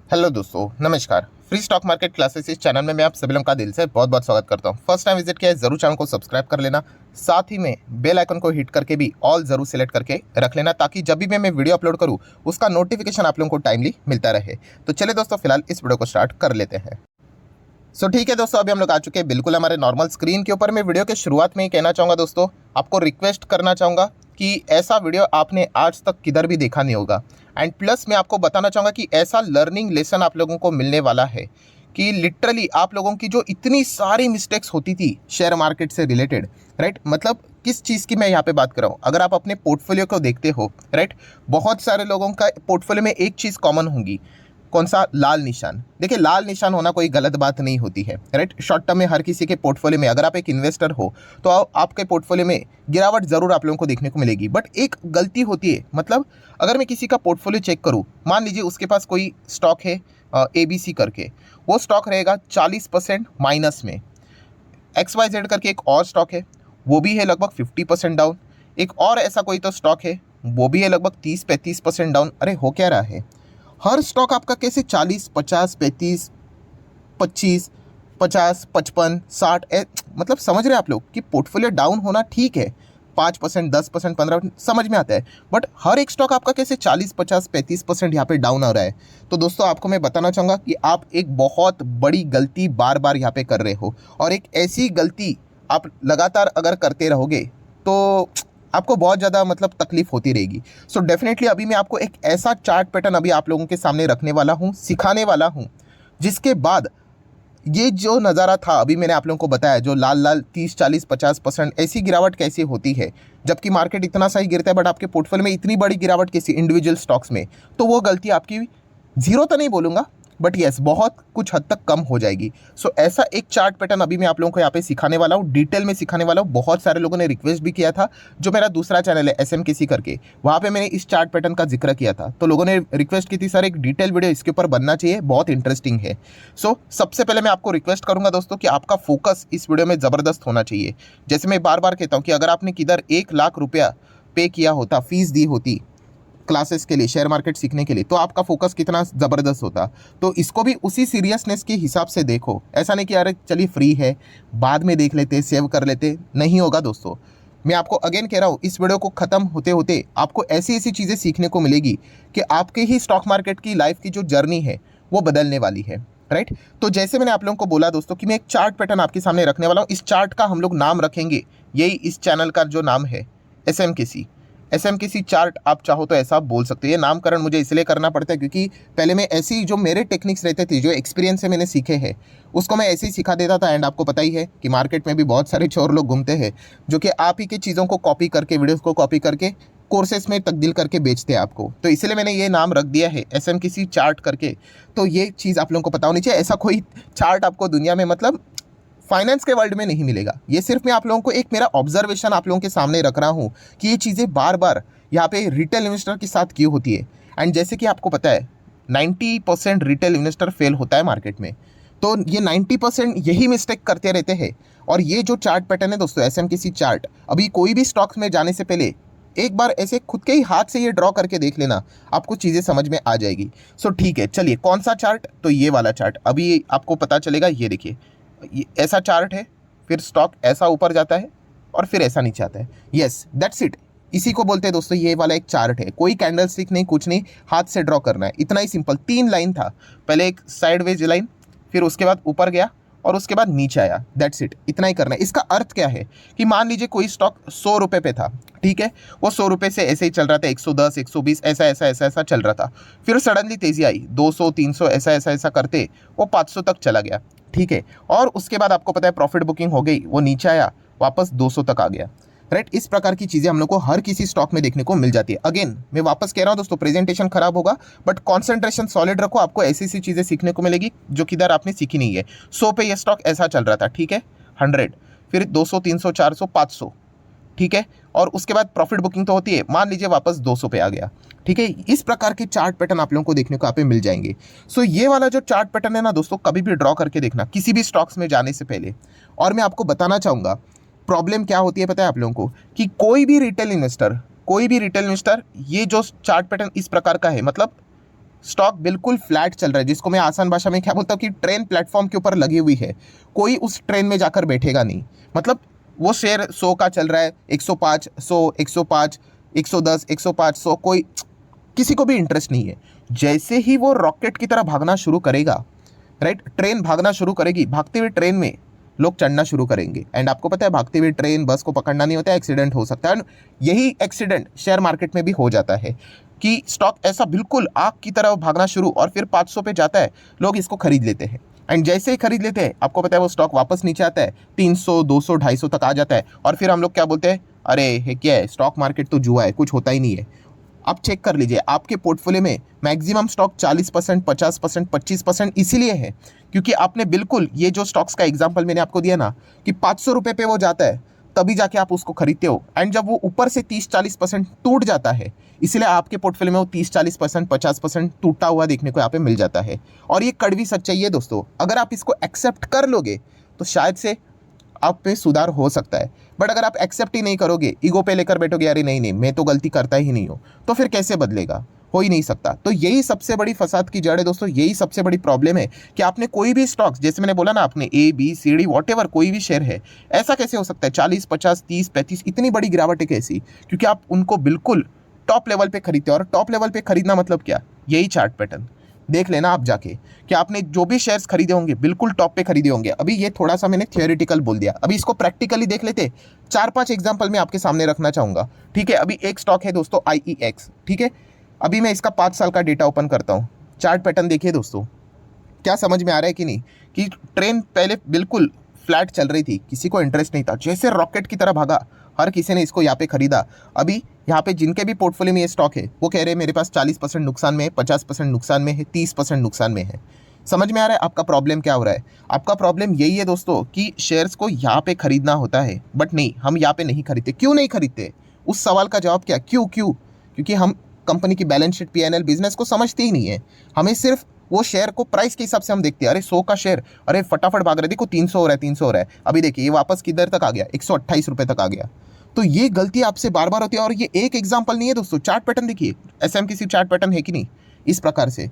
Hello दोस्तों, नमस्कार। Free stock market classes इस चैनल में मैं आप सभी लोगों का दिल से बहुत बहुत स्वागत करता हूं। फर्स्ट टाइम विजिट किया है जरूर चैनल को सब्सक्राइब कर लेना, साथ ही में बेल आइकन को हिट करके भी ऑल जरूर सेलेक्ट करके रख लेना, ताकि जब भी मैं वीडियो अपलोड करूं उसका नोटिफिकेशन आप लोगों को टाइमली मिलता रहे। तो चलिए दोस्तों, फिलहाल इस वीडियो को स्टार्ट कर लेते हैं। ठीक है दोस्तों, अभी हम लोग आ चुके हैं बिल्कुल हमारे नॉर्मल स्क्रीन के ऊपर। मैं वीडियो के शुरुआत में ही कहना चाहूँगा दोस्तों, आपको रिक्वेस्ट करना चाहूँगा कि ऐसा वीडियो आपने आज तक किधर भी देखा नहीं होगा। एंड प्लस मैं आपको बताना चाहूँगा कि ऐसा लर्निंग लेसन आप लोगों को मिलने वाला है कि लिटरली आप लोगों की जो इतनी सारी मिस्टेक्स होती थी शेयर मार्केट से रिलेटेड, राइट, मतलब किस चीज़ की मैं यहाँ पे बात कर रहा हूँ। अगर आप अपने पोर्टफोलियो को देखते हो, राइट, बहुत सारे लोगों का पोर्टफोलियो में एक चीज़ कॉमन होगी। कौन सा? लाल निशान। देखिए, लाल निशान होना कोई गलत बात नहीं होती है, राइट। शॉर्ट टर्म में हर किसी के पोर्टफोलियो में, अगर आप एक इन्वेस्टर हो तो आपके पोर्टफोलियो में गिरावट जरूर आप लोगों को देखने को मिलेगी। बट एक गलती होती है, मतलब अगर मैं किसी का पोर्टफोलियो चेक करूं, मान लीजिए उसके पास कोई स्टॉक है ABC करके, वो स्टॉक रहेगा 40% माइनस में। XYZ करके एक और स्टॉक है, वो भी है लगभग 50% डाउन। एक और ऐसा कोई तो स्टॉक है, वो भी है लगभग 30-35% डाउन। अरे हो क्या रहा है? हर स्टॉक आपका कैसे 40, 50, 35, 25, 50, 55, 60, मतलब समझ रहे हैं आप लोग कि पोर्टफोलियो डाउन होना ठीक है, 5%, 10%, 15% समझ में आता है। बट हर एक स्टॉक आपका कैसे 40, 50, 35% यहाँ पे डाउन आ रहा है। तो दोस्तों, आपको मैं बताना चाहूँगा कि आप एक बहुत बड़ी गलती बार बार यहाँ पे कर रहे हो, और एक ऐसी गलती आप लगातार अगर करते रहोगे तो आपको बहुत ज़्यादा मतलब तकलीफ होती रहेगी। डेफिनेटली अभी मैं आपको एक ऐसा चार्ट पैटर्न अभी आप लोगों के सामने रखने वाला हूँ, सिखाने वाला हूँ, जिसके बाद ये जो नज़ारा था अभी मैंने आप लोगों को बताया, जो लाल लाल 30, 40, 50% ऐसी गिरावट कैसे होती है, जबकि मार्केट इतना सही गिरता है, बट आपके पोर्टफोलियो में इतनी बड़ी गिरावट कैसी इंडिविजुअल स्टॉक्स में, तो वो गलती आपकी जीरो तो नहीं बोलूँगा, बट येस बहुत कुछ हद तक कम हो जाएगी। ऐसा एक चार्ट पैटर्न अभी मैं आप लोगों को यहाँ पे सिखाने वाला हूँ, डिटेल में सिखाने वाला हूँ। बहुत सारे लोगों ने रिक्वेस्ट भी किया था, जो मेरा दूसरा चैनल है SMKC करके, वहाँ पे मैंने इस चार्ट पैटर्न का जिक्र किया था, तो लोगों ने रिक्वेस्ट की थी सर एक डिटेल वीडियो इसके ऊपर बनना चाहिए, बहुत इंटरेस्टिंग है। सबसे पहले मैं आपको रिक्वेस्ट करूंगा दोस्तों कि आपका फोकस इस वीडियो में ज़बरदस्त होना चाहिए। जैसे मैं बार बार कहता हूँ कि अगर आपने किधर 1 लाख रुपया पे किया होता, फीस दी होती क्लासेस के लिए, शेयर मार्केट सीखने के लिए, तो आपका फोकस कितना ज़बरदस्त होता। तो इसको भी उसी सीरियसनेस के हिसाब से देखो। ऐसा नहीं कि अरे चलिए फ्री है, बाद में देख लेते, सेव कर लेते, नहीं होगा दोस्तों। मैं आपको अगेन कह रहा हूँ, इस वीडियो को ख़त्म होते होते आपको ऐसी ऐसी चीज़ें सीखने को मिलेगी कि आपके ही स्टॉक मार्केट की लाइफ की जो जर्नी है वो बदलने वाली है, राइट। तो जैसे मैंने आप लोगों को बोला दोस्तों कि मैं एक चार्ट पैटर्न आपके सामने रखने वाला हूँ। इस चार्ट का हम लोग नाम रखेंगे, यही इस चैनल का जो नाम है, SMKC चार्ट। आप चाहो तो ऐसा बोल सकते हो। ये नामकरण मुझे इसलिए करना पड़ता है क्योंकि पहले मैं ऐसी जो मेरे टेक्निक्स रहते थे, जो एक्सपीरियंस से मैंने सीखे हैं, उसको मैं ऐसे ही सिखा देता था। एंड आपको पता ही है कि मार्केट में भी बहुत सारे चोर लोग घूमते हैं, जो कि आप ही की चीज़ों को कॉपी करके, वीडियोस को कॉपी करके कोर्सेस में तब्दील करके बेचते हैं आपको। तो इसलिए मैंने ये नाम रख दिया है SMKC चार्ट करके। तो ये चीज़ आप लोगों को पता होनी चाहिए। ऐसा कोई चार्ट आपको दुनिया में, मतलब फाइनेंस के वर्ल्ड में नहीं मिलेगा। ये सिर्फ मैं आप लोगों को एक मेरा ऑब्जर्वेशन आप लोगों के सामने रख रहा हूँ कि ये चीज़ें बार बार यहाँ पे रिटेल इन्वेस्टर के साथ क्यों होती है। एंड जैसे कि आपको पता है 90% रिटेल इन्वेस्टर फेल होता है मार्केट में, तो ये 90% यही मिस्टेक करते रहते हैं। और ये जो चार्ट पैटर्न है दोस्तों, SMKC चार्ट, अभी कोई भी स्टॉक्स में जाने से पहले एक बार ऐसे खुद के ही हाथ से ये ड्रॉ करके देख लेना, आपको चीज़ें समझ में आ जाएगी। ठीक है, चलिए कौन सा चार्ट? तो ये वाला चार्ट अभी आपको पता चलेगा। ये देखिए, ये ऐसा चार्ट है, फिर स्टॉक ऐसा ऊपर जाता है और फिर ऐसा नीचे आता है। Yes, that's it. इसी को बोलते हैं दोस्तों, ये वाला एक चार्ट है। कोई कैंडल स्टिक नहीं, कुछ नहीं, हाथ से ड्रॉ करना है, इतना ही सिंपल। 3 लाइन था, पहले एक साइडवेज लाइन, फिर उसके बाद ऊपर गया और उसके बाद नीचे आया। दैट्स इट, इतना ही करना है। इसका अर्थ क्या है कि मान लीजिए कोई स्टॉक 100 रुपये पे था, ठीक है, वो 100 रुपये से ऐसे ही चल रहा था, 110, 120, ऐसा ऐसा ऐसा ऐसा चल रहा था। फिर सडनली तेज़ी आई, 200, 300, ऐसा ऐसा ऐसा करते वो 500 तक चला गया, ठीक है। और उसके बाद आपको पता है प्रॉफिट बुकिंग हो गई, वो नीचे आया, वापस 200 तक आ गया, राइट। इस प्रकार की चीज़ें हम लोग को हर किसी स्टॉक में देखने को मिल जाती है। अगेन मैं वापस कह रहा हूँ दोस्तों, प्रेजेंटेशन खराब होगा, बट कॉन्सेंट्रेशन सॉलिड रखो, आपको ऐसी ऐसी चीज़ें सीखने को मिलेगी जो किधर आपने सीखी नहीं है। 100 पे ये स्टॉक ऐसा चल रहा था, ठीक है, 100, फिर 200, 300, 400, 500, ठीक है, और उसके बाद प्रॉफिट बुकिंग तो होती है, मान लीजिए वापस 200 पे आ गया, ठीक है। इस प्रकार के चार्ट पैटर्न आप लोगों को देखने को यहाँ पे मिल जाएंगे। ये वाला जो चार्ट पैटर्न है ना दोस्तों, कभी भी ड्रॉ करके देखना किसी भी स्टॉक्स में जाने से पहले। और मैं आपको बताना चाहूँगा प्रॉब्लम क्या होती है, पता है आप लोगों को, कि कोई भी रिटेल इन्वेस्टर ये जो चार्ट पैटर्न इस प्रकार का है, मतलब स्टॉक बिल्कुल फ्लैट चल रहा है, जिसको मैं आसान भाषा में क्या बोलता हूँ कि ट्रेन प्लेटफॉर्म के ऊपर लगी हुई है, कोई उस ट्रेन में जाकर बैठेगा नहीं। मतलब वो शेयर 100 का चल रहा है, 105, 100, 105, 110, 105, 100, कोई किसी को भी इंटरेस्ट नहीं है। जैसे ही वो रॉकेट की तरह भागना शुरू करेगा, राइट, ट्रेन भागना शुरू करेगी, भागते हुए ट्रेन में लोग चढ़ना शुरू करेंगे। एंड आपको पता है भागती हुई ट्रेन बस को पकड़ना नहीं होता है, एक्सीडेंट हो सकता है। यही एक्सीडेंट शेयर मार्केट में भी हो जाता है कि स्टॉक ऐसा बिल्कुल आग की तरह भागना शुरू और फिर 500 पे जाता है, लोग इसको खरीद लेते हैं। एंड जैसे ही खरीद लेते हैं, आपको पता है वो स्टॉक वापस नीचे आता है, 300, 200, 250 तक आ जाता है। और फिर हम लोग क्या बोलते हैं, अरे ये क्या है, स्टॉक मार्केट तो जुआ है, कुछ होता ही नहीं है। आप चेक कर लीजिए, आपके पोर्टफोलियो में मैक्सिमम स्टॉक 40%, 50%, 25% इसीलिए है क्योंकि आपने बिल्कुल ये जो स्टॉक्स का एग्जांपल मैंने आपको दिया ना कि 500 रुपये पे वो जाता है, तभी जाके आप उसको खरीदते हो। एंड जब वो ऊपर से 30-40% टूट जाता है, इसलिए आपके पोर्टफोलियो में वो 30-40%, 50% टूटा हुआ देखने को यहाँ पे मिल जाता है। और ये कड़वी सच्चाई है दोस्तों, अगर आप इसको एक्सेप्ट कर लोगे तो शायद से आप पे सुधार हो सकता है। बट अगर आप एक्सेप्ट ही नहीं करोगे, ईगो पे लेकर बैठोगे, अरे नहीं नहीं मैं तो गलती करता ही नहीं हूँ, तो फिर कैसे बदलेगा, हो ही नहीं सकता। तो यही सबसे बड़ी फसाद की जड़ है दोस्तों, यही सबसे बड़ी प्रॉब्लम है कि आपने कोई भी स्टॉक्स, जैसे मैंने बोला ना, आपने ABCD वॉटेवर कोई भी शेयर है, ऐसा कैसे हो सकता है 40, 50, 30, 35 इतनी बड़ी गिरावट है कैसी? क्योंकि आप उनको बिल्कुल टॉप लेवल पे खरीदते हो। और टॉप लेवल पे खरीदना मतलब क्या, यही चार्ट पैटर्न देख लेना आप जाके कि आपने जो भी शेयर्स खरीदे होंगे बिल्कुल टॉप पे खरीदे होंगे। अभी ये थोड़ा सा मैंने थियोरेटिकल बोल दिया, अभी इसको प्रैक्टिकली देख लेते। 4-5 एग्जांपल मैं आपके सामने रखना चाहूँगा, ठीक है। अभी एक स्टॉक है दोस्तों IEX, ठीक है। अभी मैं इसका 5 साल का डेटा ओपन करता हूँ, चार्ट पैटर्न देखिए दोस्तों, क्या समझ में आ रहा है कि नहीं कि ट्रेन पहले बिल्कुल फ्लैट चल रही थी, किसी को इंटरेस्ट नहीं था, जैसे रॉकेट की तरह भागा, हर किसी ने इसको यहाँ पे खरीदा। अभी यहाँ पे जिनके भी पोर्टफोलियो में ये स्टॉक है वो कह रहे हैं मेरे पास 40% नुकसान में है, 50% नुकसान में है, 30% नुकसान में है। समझ में आ रहा है आपका प्रॉब्लम क्या हो रहा है? आपका प्रॉब्लम यही है दोस्तों कि शेयर्स को यहाँ पे खरीदना होता है, बट नहीं, हम यहाँ पे नहीं खरीदते। क्यों नहीं खरीदते? उस सवाल का जवाब क्या, क्यों? क्योंकि हम कंपनी की बैलेंस शीट, PNL, बिजनेस को समझते ही नहीं है। हमें सिर्फ वो शेयर को प्राइस के हिसाब से हम देखते हैं। अरे 100 का शेयर, अरे फटाफट भाग रहे, देखो 300 हो रहा है, 300 हो रहा है। अभी देखिए ये वापस किधर तक आ गया, 128 रुपये तक आ गया। तो ये गलती आपसे बार बार होती है। और ये एक एग्जाम्पल नहीं है दोस्तों, चार्ट पैटर्न देखिए, SMKC चार्ट पैटर्न है कि नहीं इस प्रकार से।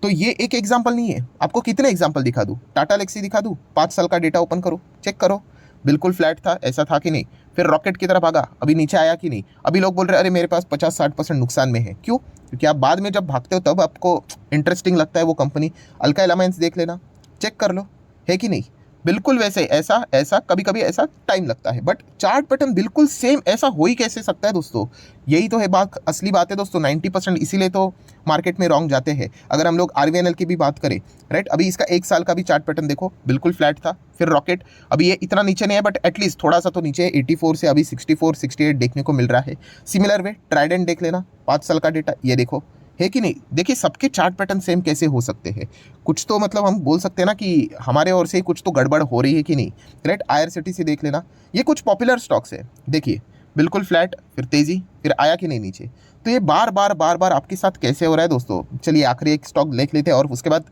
तो ये एक एग्जाम्पल नहीं है, आपको कितने एग्जाम्पल दिखा दूँ? टाटा लेक्सी दिखा दूँ, 5 साल का डेटा ओपन करो, चेक करो, बिल्कुल फ्लैट था, ऐसा था कि नहीं? फिर रॉकेट की तरफ भागा, अभी नीचे आया कि नहीं? अभी लोग बोल रहे हैं अरे मेरे पास 50-60% नुकसान में है। क्यों? क्योंकि आप बाद में जब भागते हो तब आपको इंटरेस्टिंग लगता है वो कंपनी। अल्काइल अमाइंस देख लेना, चेक कर लो, है कि नहीं? बिल्कुल वैसे, ऐसा कभी कभी ऐसा टाइम लगता है, बट चार्ट पैटर्न बिल्कुल सेम ऐसा हो ही कैसे सकता है दोस्तों? यही तो है बात, असली बात है दोस्तों। 90% इसीलिए तो मार्केट में रॉन्ग जाते हैं। अगर हम लोग RVNL की भी बात करें, राइट, अभी इसका 1 साल का भी चार्ट पैटर्न देखो, बिल्कुल फ्लैट था। फिर रॉकेट, अभी ये इतना नीचे नहीं है बट एटलीस्ट थोड़ा सा तो नीचे है, 84 से अभी 64, 68 देखने को मिल रहा है। सिमिलर वे ट्राइडेंट देख लेना, 5 साल का डेटा, ये देखो, है कि नहीं? देखिए सबके चार्ट पैटर्न सेम कैसे हो सकते हैं? कुछ तो मतलब हम बोल सकते हैं ना कि हमारे ओर से कुछ तो गड़बड़ हो रही है कि नहीं, राइट। IRCTC देख लेना, ये कुछ पॉपुलर स्टॉक्स है, देखिए बिल्कुल फ्लैट, फिर तेजी, फिर आया कि नहीं नीचे। तो ये बार बार आपके साथ कैसे हो रहा है दोस्तों? चलिए आखिरी एक स्टॉक देख लेते हैं और उसके बाद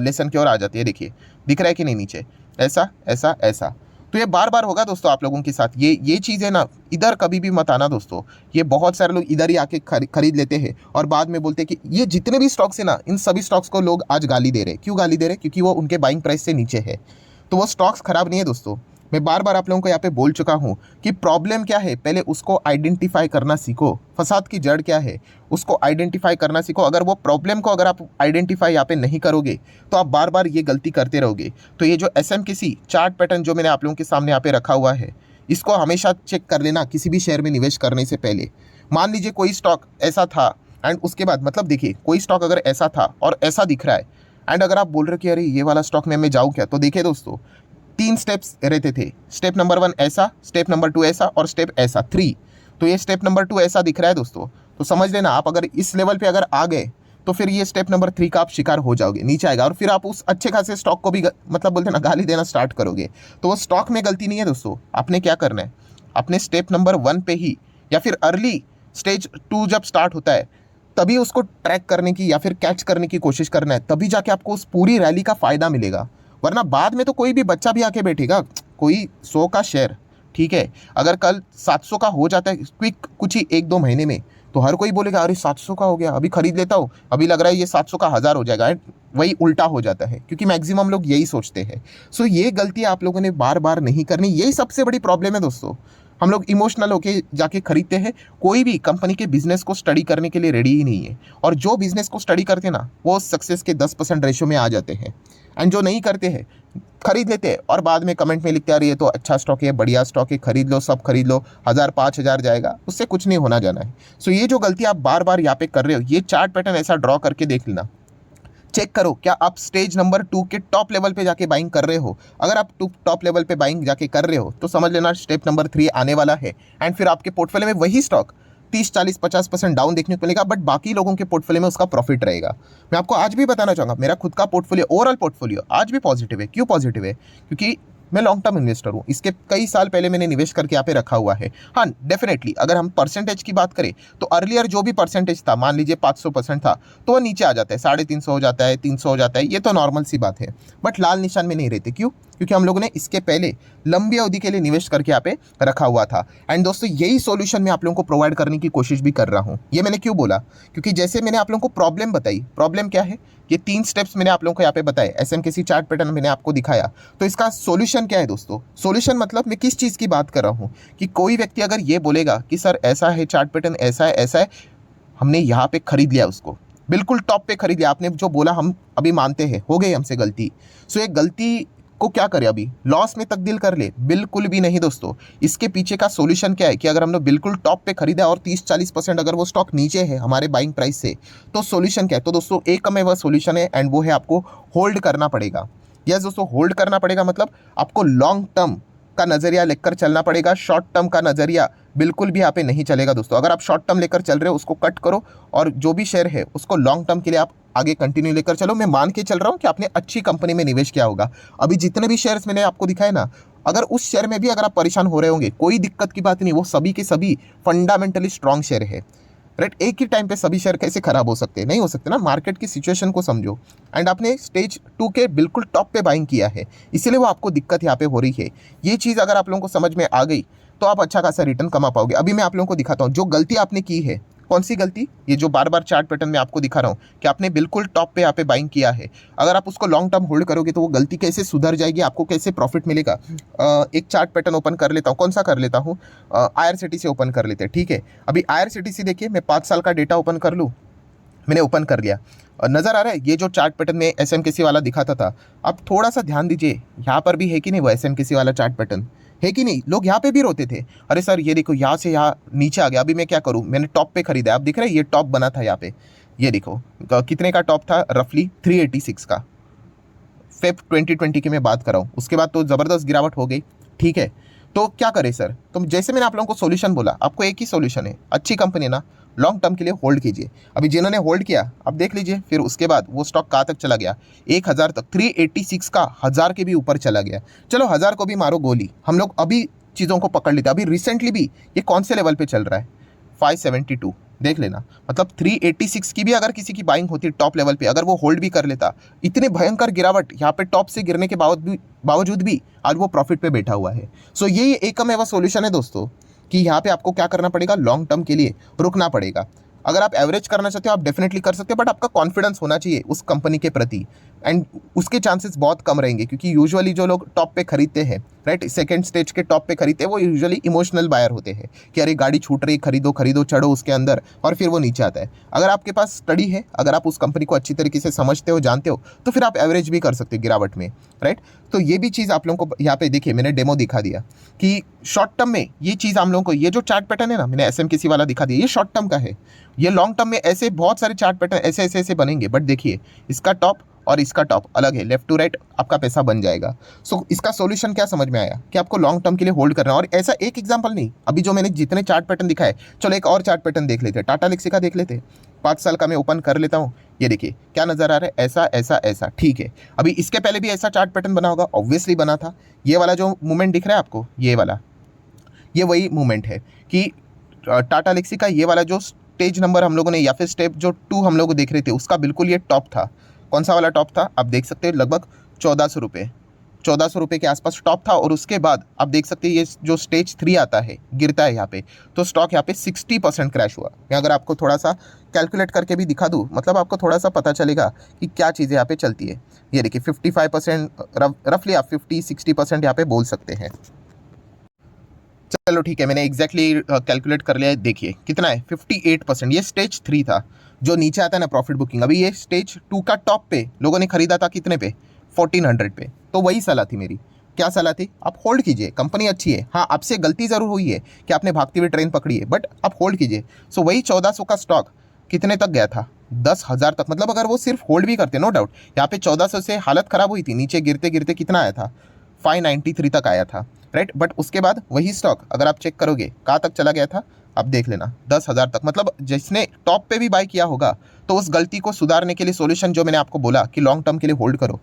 लेसन की ओर आ जाती है। देखिए दिख रहा है कि नहीं नीचे, ऐसा ऐसा ऐसा। तो ये बार बार होगा दोस्तों आप लोगों के साथ। ये चीज़ है ना, इधर कभी भी मत आना दोस्तों। ये बहुत सारे लोग इधर ही आके खरीद लेते हैं और बाद में बोलते हैं कि ये जितने भी स्टॉक्स है ना, इन सभी स्टॉक्स को लोग आज गाली दे रहे हैं। क्यों गाली दे रहे हैं? क्योंकि वो उनके बाइंग प्राइस से नीचे है। तो वो स्टॉक्स खराब नहीं है दोस्तों। मैं बार बार आप लोगों को यहाँ पे बोल चुका हूँ कि प्रॉब्लम क्या है, पहले उसको आइडेंटिफाई करना सीखो। फसाद की जड़ क्या है, उसको आइडेंटिफाई करना सीखो। अगर वो प्रॉब्लम को अगर आप आइडेंटिफाई यहाँ पे नहीं करोगे तो आप बार बार ये गलती करते रहोगे। तो ये जो SMKC चार्ट पैटर्न जो मैंने आप लोगों के सामने यहाँ पे रखा हुआ है, इसको हमेशा चेक कर लेना किसी भी शेयर में निवेश करने से पहले। मान लीजिए कोई स्टॉक ऐसा था एंड उसके बाद, मतलब देखिए कोई स्टॉक अगर ऐसा था और ऐसा दिख रहा है एंड अगर आप बोल रहे हो कि अरे ये वाला स्टॉक में मैं जाऊँ क्या, तो देखिए दोस्तों 3 स्टेप्स रहते थे। स्टेप नंबर 1 ऐसा, स्टेप नंबर 2 ऐसा और स्टेप ऐसा 3। तो ये स्टेप नंबर 2 ऐसा दिख रहा है दोस्तों, तो समझ लेना आप अगर इस लेवल पे अगर आ गए तो फिर ये स्टेप नंबर 3 का आप शिकार हो जाओगे, नीचे आएगा और फिर आप उस अच्छे खासे स्टॉक को भी मतलब बोलते ना गाली देना स्टार्ट करोगे। तो वो स्टॉक में गलती नहीं है दोस्तों। आपने क्या करना है, अपने स्टेप नंबर 1 पे ही या फिर अर्ली स्टेज 2 जब स्टार्ट होता है तभी उसको ट्रैक करने की या फिर कैच करने की कोशिश करना है, तभी जाके आपको उस पूरी रैली का फ़ायदा मिलेगा। वरना बाद में तो कोई भी बच्चा भी आके बैठेगा। कोई 100 का शेयर, ठीक है, अगर कल 700 का हो जाता है क्विक कुछ ही 1-2 महीने में, तो हर कोई बोलेगा अरे 700 का हो गया, अभी खरीद लेता हूँ, अभी लग रहा है ये 700 का 1000 हो जाएगा। वही उल्टा हो जाता है, क्योंकि मैक्सिमम लोग यही सोचते हैं। सो ये गलती आप लोगों ने बार बार नहीं करनी, यही सबसे बड़ी प्रॉब्लम है दोस्तों। हम लोग इमोशनल होके जाके खरीदते हैं, कोई भी कंपनी के बिजनेस को स्टडी करने के लिए रेडी ही नहीं है। और जो बिजनेस को स्टडी करते हैं ना, वो सक्सेस के 10% रेशो में आ जाते हैं। एंड जो नहीं करते हैं, खरीद लेते हैं और बाद में कमेंट में लिखते हैं अरे ये तो अच्छा स्टॉक है, बढ़िया स्टॉक है, खरीद लो, सब खरीद लो, 1000 5000 जाएगा, उससे कुछ नहीं होना जाना है। सो ये जो गलती आप बार बार यहाँ पे कर रहे हो, ये चार्ट पैटर्न ऐसा ड्रॉ करके देख लेना, चेक करो क्या आप स्टेज नंबर 2 के टॉप लेवल पे जाके बाइंग कर रहे हो। अगर आप टॉप लेवल पे बाइंग जाके कर रहे हो तो समझ लेना स्टेप नंबर 3 आने वाला है। एंड फिर आपके पोर्टफोलियो में वही स्टॉक 30 40 50% डाउन देखने को मिलेगा, बट बाकी लोगों के पोर्टफोलियो में उसका प्रॉफिट रहेगा। मैं आपको आज भी बताना चाहूँगा, मेरा खुद का पोर्टफोलियो, ओवरऑल पोर्टफोलियो आज भी पॉजिटिव है। क्यों पॉजिटिव है? क्योंकि मैं लॉन्ग टर्म इन्वेस्टर हूँ। इसके कई साल पहले मैंने निवेश करके यहाँ पे रखा हुआ है। हाँ, डेफिनेटली अगर हम परसेंटेज की बात करें तो अर्लियर जो भी परसेंटेज था, मान लीजिए 500% था, तो वो नीचे आ जाता है, 350 हो जाता है, 300 हो जाता है, ये तो नॉर्मल सी बात है। बट लाल निशान में नहीं रहते। क्यों? क्योंकि हम लोगों ने इसके पहले लंबी अवधि के लिए निवेश करके यहाँ पे रखा हुआ था। एंड दोस्तों यही सॉल्यूशन मैं आप लोगों को प्रोवाइड करने की कोशिश भी कर रहा हूँ। ये मैंने क्यों बोला? क्योंकि जैसे मैंने आप लोगों को प्रॉब्लम बताई, प्रॉब्लम क्या है, ये 3 स्टेप्स मैंने आप लोगों को यहाँ पे बताए, एसएमकेसी चार्ट पैटर्न मैंने आपको दिखाया। तो इसका सॉल्यूशन क्या है दोस्तों? सॉल्यूशन मतलब मैं किस चीज़ की बात कर रहा हूँ कि कोई व्यक्ति अगर ये बोलेगा कि सर ऐसा है चार्ट पैटर्न, ऐसा है ऐसा है, हमने यहाँ पे खरीद लिया, उसको बिल्कुल टॉप पे खरीद लिया, आपने जो बोला हम अभी मानते हैं हो गई हमसे गलती। सो ये गलती को क्या करें, अभी लॉस में तब्दील कर ले? बिल्कुल भी नहीं दोस्तों। इसके पीछे का सॉल्यूशन क्या है कि अगर हमने बिल्कुल टॉप पे खरीदा और 30 40% अगर वो स्टॉक नीचे है हमारे बाइंग प्राइस से, तो सॉल्यूशन क्या है? तो दोस्तों एक में वह सॉल्यूशन है, एंड वो है आपको होल्ड करना पड़ेगा। यस दोस्तों, होल्ड करना पड़ेगा मतलब आपको लॉन्ग टर्म का नज़रिया लेकर चलना पड़ेगा। शॉर्ट टर्म का नज़रिया बिल्कुल भी यहाँ पे नहीं चलेगा दोस्तों। अगर आप शॉर्ट टर्म लेकर चल रहे हो उसको कट करो, और जो भी शेयर है उसको लॉन्ग टर्म के लिए आप आगे कंटिन्यू लेकर चलो। मैं मान के चल रहा हूँ कि आपने अच्छी कंपनी में निवेश किया होगा। अभी जितने भी शेयर्स मैंने आपको दिखाए ना, अगर उस शेयर में भी अगर आप परेशान हो रहे होंगे, कोई दिक्कत की बात नहीं, वो सभी के सभी फंडामेंटली स्ट्रॉन्ग शेयर है। राइट, एक ही टाइम पे सभी शेयर कैसे खराब हो सकते हैं? नहीं हो सकते ना। मार्केट की सिचुएशन को समझो। एंड आपने स्टेज 2 के बिल्कुल टॉप पे बाइंग किया है, इसीलिए वो आपको दिक्कत यहाँ पे हो रही है। ये चीज़ अगर आप लोगों को समझ में आ गई तो आप अच्छा खासा रिटर्न कमा पाओगे। अभी मैं आप लोगों को दिखाता हूँ जो गलती आपने की है। कौन सी गलती? ये जो बार बार चार्ट पैटर्न में आपको दिखा रहा हूँ कि आपने बिल्कुल टॉप पे यहाँ पे बाइंग किया है, अगर आप उसको लॉन्ग टर्म होल्ड करोगे तो वो गलती कैसे सुधर जाएगी, आपको कैसे प्रॉफिट मिलेगा। एक चार्ट पैटर्न ओपन कर लेता हूँ। कौन सा कर लेता हूँ? IRCTC ओपन कर लेते हैं, ठीक है। अभी IRCTC देखिए, मैं 5 साल का डेटा ओपन कर लूँ। मैंने ओपन कर लिया, नज़र आ रहा है ये जो चार्ट पैटर्न में SMKC वाला दिखाता था। अब थोड़ा सा ध्यान दीजिए, यहाँ पर भी है कि नहीं वो SMKC वाला चार्ट पैटर्न, है कि नहीं? लोग यहाँ पे भी रोते थे, अरे सर ये देखो यहाँ से यहाँ नीचे आ गया, अभी मैं क्या करूँ? मैंने टॉप पे खरीदा। अब दिख रहा है ये टॉप बना था यहाँ पे, ये देखो कितने का टॉप था? रफली 386 का। फेब 2020 की मैं बात कर रहा हूँ। उसके बाद तो ज़बरदस्त गिरावट हो गई, ठीक है। तो क्या करें सर? तो जैसे मैंने आप लोगों को सॉल्यूशन बोला, आपको एक ही सॉल्यूशन है, अच्छी कंपनी ना, लॉन्ग टर्म के लिए होल्ड कीजिए। अभी जिन्होंने होल्ड किया अब देख लीजिए, फिर उसके बाद वो स्टॉक कहाँ तक चला गया? 1000 तक, 386 का 1000 के भी ऊपर चला गया। चलो 1000 को भी मारो गोली, हम लोग अभी चीज़ों को पकड़ लेते हैं। अभी रिसेंटली भी ये कौन से लेवल पे चल रहा है? 572, देख लेना। मतलब 386 की भी अगर किसी की बाइंग होती टॉप लेवल पे, अगर वो होल्ड भी कर लेता, इतने भयंकर गिरावट यहाँ पे टॉप से गिरने के बावजूद भी आज वो प्रॉफिट पे बैठा हुआ है। सो ये एकम एवं सॉल्यूशन है दोस्तों कि यहाँ पे आपको क्या करना पड़ेगा? लॉन्ग टर्म के लिए रुकना पड़ेगा। अगर आप एवरेज करना चाहते हो आप डेफिनेटली कर सकते हो, बट आपका कॉन्फिडेंस होना चाहिए उस कंपनी के प्रति, एंड उसके चांसेस बहुत कम रहेंगे। क्योंकि यूजुअली जो लोग टॉप पे खरीदते हैं, राइट, सेकंड स्टेज के टॉप पे खरीदते हैं, वो यूजुअली इमोशनल बायर होते हैं कि अरे गाड़ी छूट रही, खरीदो खरीदो, चढ़ो उसके अंदर, और फिर वो नीचे आता है। अगर आपके पास स्टडी है, अगर आप उस कंपनी को अच्छी तरीके से समझते हो, जानते हो, तो फिर आप एवरेज भी कर सकते हो गिरावट में, राइट। तो ये भी चीज़ आप लोगों को यहाँ पे देखिए, मैंने डेमो दिखा दिया कि शॉर्ट टर्म में ये चीज़ हम लोगों को, ये जो चार्ट पैटर्न है ना, मैंने SMKC वाला दिखा दिया, ये शॉर्ट टर्म का है। ये लॉन्ग टर्म में ऐसे बहुत सारे चार्ट पैटर्न ऐसे बनेंगे, बट देखिए इसका टॉप और इसका टॉप अलग है, लेफ्ट टू राइट आपका पैसा बन जाएगा। सो इसका सॉल्यूशन क्या समझ में आया कि आपको लॉन्ग टर्म के लिए होल्ड करना है। और ऐसा एक एग्जांपल नहीं, अभी जो मैंने जितने चार्ट पैटर्न दिखाए, चलो एक और चार्ट पैटर्न देख लेते हैं, टाटा एल्क्सी का देख लेते हैं। 5 साल का मैं ओपन कर लेता हूँ, ये देखिए क्या नज़र आ रहा है, ऐसा ऐसा ऐसा, ठीक है। अभी इसके पहले भी ऐसा चार्ट पैटर्न बना होगा, ऑब्वियसली बना था। ये वाला जो मूवमेंट दिख रहा है आपको, ये वाला, ये वही मूवमेंट है कि टाटा एल्क्सी का ये वाला जो स्टेज नंबर हम लोगों ने, या फिर स्टेप जो 2 हम लोग देख रहे थे, उसका बिल्कुल ये टॉप था। कौन सा वाला टॉप था? आप देख सकते हैं, लगभग 1400 रुपये, ₹1400 के आसपास टॉप था और उसके बाद आप देख सकते हैं ये जो स्टेज 3 आता है, गिरता है यहाँ पे, तो स्टॉक यहाँ पे 60% क्रैश हुआ। मैं अगर आपको थोड़ा सा कैलकुलेट करके भी दिखा दूँ, मतलब आपको थोड़ा सा पता चलेगा कि क्या चीज़ें यहाँ पे चलती है। ये देखिए 55%, रफली आप 50-60% यहाँ पे बोल सकते हैं। चलो ठीक है, मैंने एग्जैक्टली कैलकुलेट कर लिया है। देखिए कितना है, 58%। ये स्टेज 3 था, जो नीचे आता है ना प्रॉफिट बुकिंग। अभी ये स्टेज 2 का टॉप पे लोगों ने खरीदा था कितने पे, 1400 पे। तो वही सलाह थी मेरी। क्या सलाह थी? आप होल्ड कीजिए, कंपनी अच्छी है। हाँ, आपसे गलती ज़रूर हुई है कि आपने भागती हुई ट्रेन पकड़ी है, बट आप होल्ड कीजिए। सो वही 1400 का स्टॉक कितने तक गया था, 10,000 तक। मतलब अगर वो सिर्फ होल्ड भी करते, नो डाउट यहाँ पे 1400 से हालत ख़राब हुई थी, नीचे गिरते गिरते कितना आया था, 593 तक आया था, राइट। बट उसके बाद वही स्टॉक अगर आप चेक करोगे कहाँ तक चला गया था, आप देख लेना 10,000 तक। मतलब जिसने टॉप पे भी बाय किया होगा तो उस गलती को सुधारने के लिए सोल्यूशन जो मैंने आपको बोला कि लॉन्ग टर्म के लिए होल्ड करो,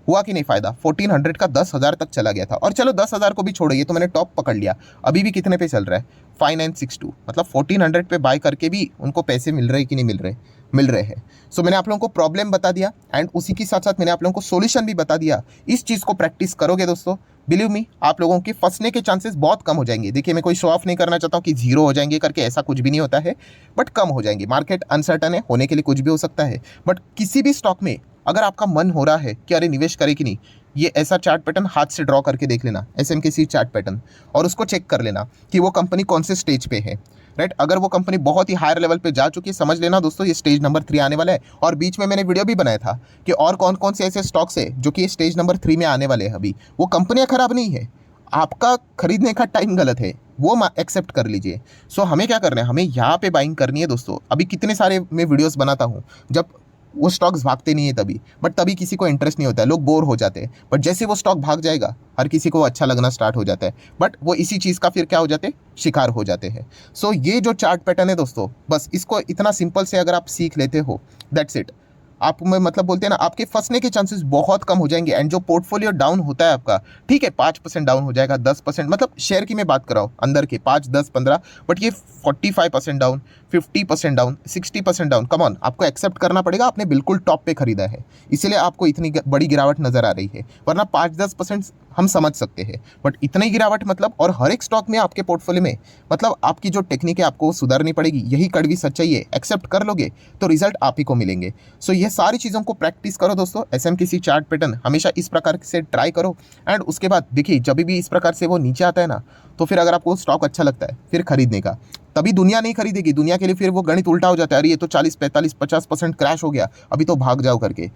हुआ कि नहीं फायदा। 1400 का 10,000 तक चला गया था। और चलो 10,000 को भी छोड़ो, ये तो मैंने टॉप पकड़ लिया। अभी भी कितने पे चल रहा है, 5962। मतलब 1400 पे बाय करके भी उनको पैसे मिल रहे हैं कि नहीं मिल रहे, मिल रहे हैं। सो मैंने आप लोगों को प्रॉब्लम बता दिया एंड उसी के साथ साथ मैंने आप लोगों को सोल्यूशन भी बता दिया। इस चीज़ को प्रैक्टिस करोगे दोस्तों, बिलीव मी, आप लोगों के फंसने के चांसेस बहुत कम हो जाएंगे। देखिए मैं कोई शो ऑफ नहीं करना चाहता हूँ कि जीरो हो जाएंगे करके, ऐसा कुछ भी नहीं होता है, बट कम हो जाएंगे। मार्केट अनसर्टन है, होने के लिए कुछ भी हो सकता है, बट किसी भी स्टॉक में अगर आपका मन हो रहा है कि अरे निवेश करे कि नहीं, ये ऐसा चार्ट पैटर्न हाथ से ड्रॉ करके देख लेना, एसएमकेसी चार्ट पैटर्न, और उसको चेक कर लेना कि वो कंपनी कौन से स्टेज पे है, राइट। अगर वो कंपनी बहुत ही हायर लेवल पे जा चुकी है, समझ लेना दोस्तों ये स्टेज नंबर 3 आने वाला है। और बीच में मैंने वीडियो भी बनाया था कि और कौन कौन से ऐसे स्टॉक्स है जो कि स्टेज नंबर 3 में आने वाले हैं। अभी वो कंपनियां खराब नहीं है, आपका खरीदने का टाइम गलत है, वो एक्सेप्ट कर लीजिए। सो हमें क्या करना है, हमें यहाँ पे बाइंग करनी है दोस्तों। अभी कितने सारे मैं वीडियोस बनाता हूँ जब वो स्टॉक्स भागते नहीं है तभी, बट तभी किसी को इंटरेस्ट नहीं होता है, लोग बोर हो जाते हैं। बट जैसे वो स्टॉक भाग जाएगा हर किसी को अच्छा लगना स्टार्ट हो जाता है, बट वो इसी चीज़ का फिर क्या हो जाते हैं, शिकार हो जाते हैं। सो ये जो चार्ट पैटर्न है दोस्तों, बस इसको इतना सिंपल से अगर आप सीख लेते हो, दैट्स इट। आप में मतलब बोलते हैं ना, आपके फंसने के चांसेस बहुत कम हो जाएंगे। एंड जो पोर्टफोलियो डाउन होता है आपका, ठीक है 5% डाउन हो जाएगा, 10%, मतलब शेयर की मैं बात कर रहा हूँ अंदर के 5, 10, 15, बट ये 45% down, 50% down, 60% down, come on, आपको एक्सेप्ट करना पड़ेगा। आपने बिल्कुल टॉप पे खरीदा है, इसीलिए आपको इतनी बड़ी गिरावट नजर आ रही है, वरना 5-10% हम समझ सकते हैं, बट इतनी गिरावट मतलब। और हर एक स्टॉक में आपके पोर्टफोलियो में, मतलब आपकी जो टेक्निक है आपको सुधारनी पड़ेगी। यही कड़वी सच्चाई है, एक्सेप्ट कर लोगे तो रिजल्ट आप ही को मिलेंगे। सो ये सारी चीज़ों को प्रैक्टिस करो दोस्तों। एसएमकेसी चार्ट पैटर्न हमेशा इस प्रकार से ट्राई करो। एंड उसके बाद देखिए जब भी इस प्रकार से वो नीचे आता है ना, तो फिर अगर आपको स्टॉक अच्छा लगता है फिर खरीदने का, तभी दुनिया नहीं खरीदेगी। दुनिया के लिए फिर वो गणित उल्टा हो जाता है, अरे ये तो 40, 45, 50% क्रैश हो गया, अभी तो भाग जाओ करके,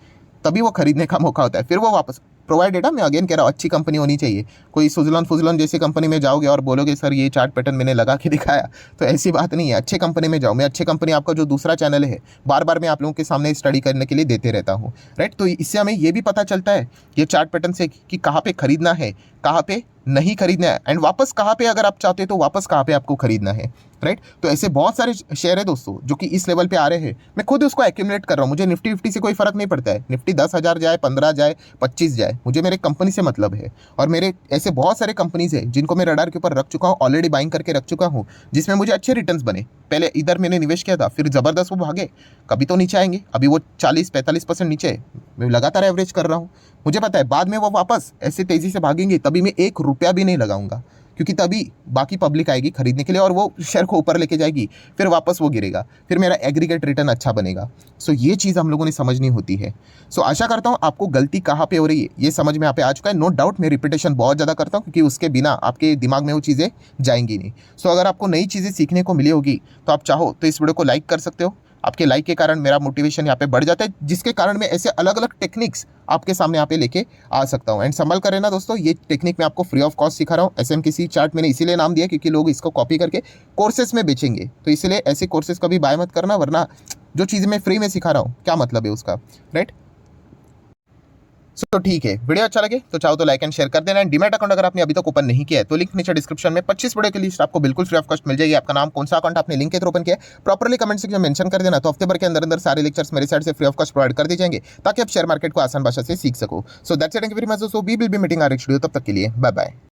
तभी वो खरीदने का मौका होता है। फिर वो वापस प्रोवाइडेड है, मैं अगेन कह रहा हूँ, अच्छी कंपनी होनी चाहिए। कोई सुजलन फुजलन जैसी कंपनी में जाओगे और बोलोगे सर ये चार्ट पैटर्न मैंने लगा के दिखाया, तो ऐसी बात नहीं है। अच्छे कंपनी में जाओ। मैं अच्छी कंपनी, आपका जो दूसरा चैनल है, बार बार मैं आप लोगों के सामने स्टडी करने के लिए देते रहता हूँ, राइट। तो इससे हमें ये भी पता चलता है ये चार्ट पैटर्न से कि कहाँ पे खरीदना है, कहाँ पे नहीं खरीदना है, एंड वापस कहाँ पे अगर आप चाहते हो तो वापस कहाँ पे आपको खरीदना है, राइट। तो ऐसे बहुत सारे शेयर है दोस्तों जो कि इस लेवल पे आ रहे हैं। मैं खुद उसको एक्यूमुलेट कर रहा हूँ, मुझे निफ्टी 50 से कोई फर्क नहीं पड़ता है। निफ्टी 10,000 जाए, 15 जाए, 25 जाए, मुझे मेरे कंपनी से मतलब है। और मेरे ऐसे बहुत सारे कंपनीज है जिनको मैं रडार के ऊपर रख चुका हूँ, ऑलरेडी बाइंग करके रख चुका हूँ, जिसमें मुझे अच्छे रिटर्न्स बने। पहले इधर मैंने निवेश किया था, फिर ज़बरदस्त वो भागे, कभी तो नीचे आएंगे, अभी वो 40-45% नीचे, मैं लगातार एवरेज कर रहा हूँ। मुझे पता है बाद में वो वापस ऐसे तेज़ी से भागेंगे, तभी मैं 1 रुपया भी नहीं लगाऊंगा, क्योंकि तभी बाकी पब्लिक आएगी खरीदने के लिए और वो शेयर को ऊपर लेके जाएगी, फिर वापस वो गिरेगा, फिर मेरा एग्रीगेट रिटर्न अच्छा बनेगा। सो ये चीज़ हम लोगों ने समझनी होती है। सो आशा करता हूँ आपको गलती कहाँ पे हो रही है ये समझ में यहाँ पे आ चुका है। नो डाउट मैं रिपीटेशन बहुत ज़्यादा करता हूँ, क्योंकि उसके बिना आपके दिमाग में वो चीज़ें जाएंगी नहीं। सो अगर आपको नई चीज़ें सीखने को मिली होगी तो आप चाहो तो इस वीडियो को लाइक कर सकते हो। आपके लाइक के कारण मेरा मोटिवेशन यहाँ पे बढ़ जाता है, जिसके कारण मैं ऐसे अलग अलग टेक्निक्स आपके सामने यहाँ पे लेके आ सकता हूँ। एंड संभल कर रहना दोस्तों, ये टेक्निक मैं आपको फ्री ऑफ कॉस्ट सिखा रहा हूँ। एसएमकेसी चार्ट मैंने इसीलिए नाम दिया क्योंकि लोग इसको कॉपी करके कोर्सेज में बेचेंगे, तो इसलिए ऐसे कोर्सेज कभी बाय मत करना, वरना जो चीज़ मैं फ्री में सिखा रहा हूँ क्या मतलब है उसका, राइट। सो ठीक है, वीडियो अच्छा लगे तो चाहो तो लाइक एंड शेयर कर देना। एंड डीमैट अकाउंट अगर आपने अभी तक ओपन नहीं किया है तो लिंक नीचे डिस्क्रिप्शन में 25 वीडियो की लिस्ट आपको बिल्कुल फ्री ऑफ कॉस्ट मिल जाएगी। आपका नाम, कौन सा अकाउंट आपने लिंक के थ्रू ओपन किया है, प्रॉपर्ली कमेंट सेक्शन में मेंशन कर देना, तो हफ्ते भर के अंदर अंदर सारे लेक्चर्स मेरे साइड से फ्री ऑफ कॉस्ट प्रोवाइड कर दिए जाएंगे, ताकि आप शेयर मार्केट को आसान भाषा से सीख सको। So that's it, thank you very much. So we will be meeting our next video, तब तक के लिए बाय बाय।